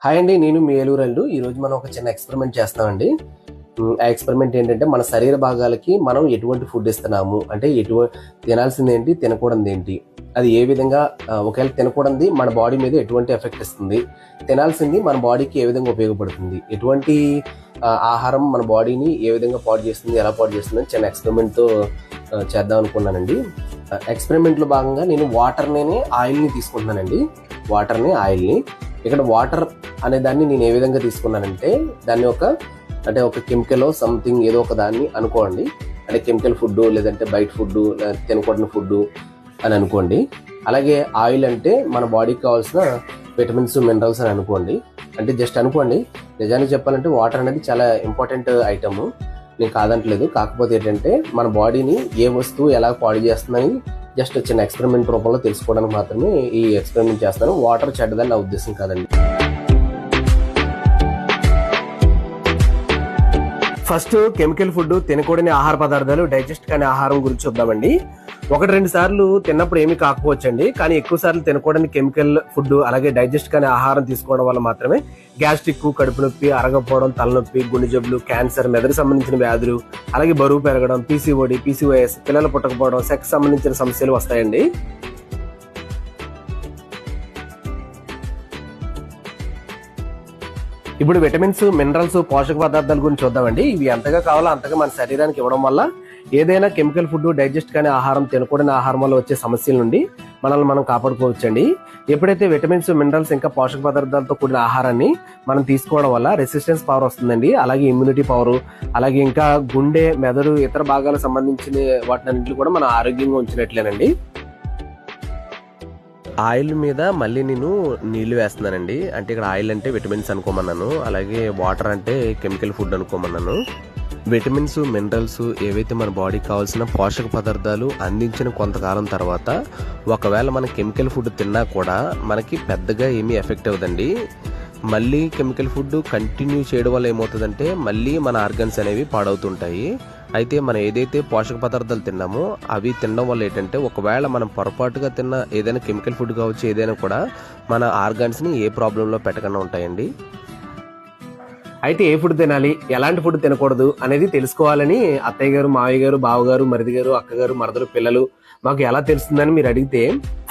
Hi అండి, నేను మీ ఏలూరు అల్లు. ఈరోజు మనం ఒక చిన్న ఎక్స్పెరిమెంట్ చేస్తామండి. ఆ ఎక్స్పెరిమెంట్ ఏంటంటే మన శరీర భాగాలకి మనం ఎటువంటి ఫుడ్ ఇస్తున్నాము, అంటే తినాల్సింది ఏంటి, తినకూడదు ఏంటి, అది ఏ విధంగా, ఒకవేళ తినకూడదు మన బాడీ మీద ఎటువంటి ఎఫెక్ట్ ఇస్తుంది, తినాల్సింది మన బాడీకి ఏ విధంగా ఉపయోగపడుతుంది, ఎటువంటి ఆహారం మన బాడీని ఏ విధంగా పాడు చేస్తుంది, ఎలా పాడు చేస్తుంది అని చిన్న ఎక్స్పెరిమెంట్తో చేద్దాం అనుకున్నానండి. ఎక్స్పెరిమెంట్లో భాగంగా నేను వాటర్ని ఆయిల్ని తీసుకుంటున్నానండి. ఆయిల్ని ఇక్కడ వాటర్ అనే దాన్ని నేను ఏ విధంగా తీసుకున్నానంటే, దాన్ని ఒక కెమికల్ సంథింగ్ ఏదో ఒక దాన్ని అనుకోండి. అంటే కెమికల్ ఫుడ్, లేదంటే బయట ఫుడ్, తినకూడని ఫుడ్ అని అనుకోండి. అలాగే ఆయిల్ అంటే మన బాడీకి కావాల్సిన విటమిన్స్, మినరల్స్ అని అనుకోండి. అంటే జస్ట్ అనుకోండి. నిజానికి చెప్పాలంటే వాటర్ అనేది చాలా ఇంపార్టెంట్ ఐటమ్, నేను కాదంటలేదు. కాకపోతే ఏంటంటే మన బాడీని ఏ వస్తువు ఎలా పాడు చేస్తుందని జస్ట్ చిన్న ఎక్స్పెరిమెంట్ రూపంలో తెలుసుకోవడానికి మాత్రమే ఈ ఎక్స్పెరిమెంట్ చేస్తాను. వాటర్ చెడ్డదని నా ఉద్దేశం కాదండి. ఫస్ట్ కెమికల్ ఫుడ్, తినకూడని ఆహార పదార్థాలు, డైజెస్ట్ కాని ఆహారం గురించి చూద్దామండి. 1-2 సార్లు తిన్నప్పుడు ఏమీ కాకపోవచ్చండి, కానీ ఎక్కువ సార్లు తినకూడని కెమికల్ ఫుడ్, అలాగే డైజెస్ట్ కాని ఆహారం తీసుకోవడం వల్ల మాత్రమే గ్యాస్ట్రిక్, కడుపు నొప్పి, అరగపోవడం, తలనొప్పి, గుండె జబ్బులు, క్యాన్సర్, మెదడు సంబంధించిన వ్యాధులు, అలాగే బరువు పెరగడం, పీసీఓడి, పీసీఓఎస్, పిల్లలు పుట్టకపోవడం, సెక్స్ సంబంధించిన సమస్యలు వస్తాయండి. ఇప్పుడు విటమిన్స్, మినరల్స్, పోషక పదార్థాల గురించి చూద్దామండి. ఇవి ఎంతగా కావాలో అంతగా మన శరీరానికి ఇవ్వడం వల్ల ఏదైనా కెమికల్ ఫుడ్, డైజెస్ట్ కాని ఆహారం, తినకూడని ఆహారం వల్ల వచ్చే సమస్యల నుండి మనల్ని మనం కాపాడుకోవచ్చండి. ఎప్పుడైతే విటమిన్స్, మినరల్స్, ఇంకా పోషక పదార్థాలతో కూడిన ఆహారాన్ని మనం తీసుకోవడం వల్ల రెసిస్టెన్స్ పవర్ వస్తుందండి. అలాగే ఇమ్యూనిటీ పవర్, అలాగే ఇంకా గుండె, మెదడు, ఇతర భాగాలకు సంబంధించిన వాటినన్నింటినీ కూడా మనం ఆరోగ్యంగా ఉంచినట్లేనండి. ఆయిల్ మీద మళ్ళీ నేను నీళ్లు వేస్తున్నానండి. అంటే ఇక్కడ ఆయిల్ అంటే విటమిన్స్ అనుకోమన్నాను, అలాగే వాటర్ అంటే కెమికల్ ఫుడ్ అనుకోమన్నాను. విటమిన్స్, మినరల్స్ ఏవైతే మన బాడీకి కావాల్సిన పోషక పదార్థాలు అందించిన కొంతకాలం తర్వాత ఒకవేళ మన కెమికల్ ఫుడ్ తిన్నా కూడా మనకి పెద్దగా ఏమీ ఎఫెక్ట్ అవ్వదండి. మళ్ళీ కెమికల్ ఫుడ్ కంటిన్యూ చేయడం వల్ల ఏమవుతుందంటే మళ్ళీ మన ఆర్గన్స్ అనేవి పాడవుతుంటాయి. అయితే మనం ఏదైతే పోషక పదార్థాలు తిన్నామో అవి తినడం వల్ల ఏంటంటే ఒకవేళ మనం పొరపాటుగా తిన్న ఏదైనా కెమికల్ ఫుడ్ కావచ్చు, ఏదైనా కూడా మన ఆర్గాన్స్ని ఏ ప్రాబ్లంలో పెట్టకుండా ఉంటాయండి. అయితే ఏ ఫుడ్ తినాలి, ఎలాంటి ఫుడ్ తినకూడదు అనేది తెలుసుకోవాలని అత్తయ్య గారు, మావయ్య గారు, బావగారు, మరిది గారు, అక్కగారు, మరదలు, పిల్లలు మాకు ఎలా తెలుస్తుందని మీరు అడిగితే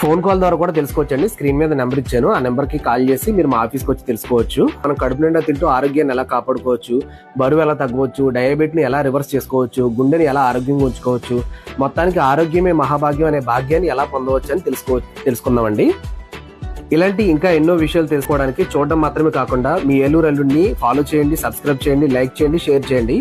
ఫోన్ కాల్ ద్వారా కూడా తెలుసుకోవచ్చండి. స్క్రీన్ మీద నెంబర్ ఇచ్చాను, ఆ నెంబర్ కి కాల్ చేసి మీరు మా ఆఫీస్కి వచ్చి తెలుసుకోవచ్చు. మనం కడుపు నిండా తింటూ ఆరోగ్యాన్ని ఎలా కాపాడుకోవచ్చు, బరువు ఎలా తగ్గవచ్చు, డయాబెటీని ఎలా రివర్స్ చేసుకోవచ్చు, గుండెని ఎలా ఆరోగ్యంగా ఉంచుకోవచ్చు, మొత్తానికి ఆరోగ్యమే మహాభాగ్యం అనే భాగ్యాన్ని ఎలా పొందవచ్చు అని తెలుసుకుందామండి. ఇలాంటి ఇంకా ఎన్నో విషయాలు తెలుసుకోవడానికి చూడడం మాత్రమే కాకుండా మీ ఏలూరు అల్లుడిని ఫాలో చేయండి, సబ్స్క్రైబ్ చేయండి, లైక్ చేయండి, షేర్ చేయండి.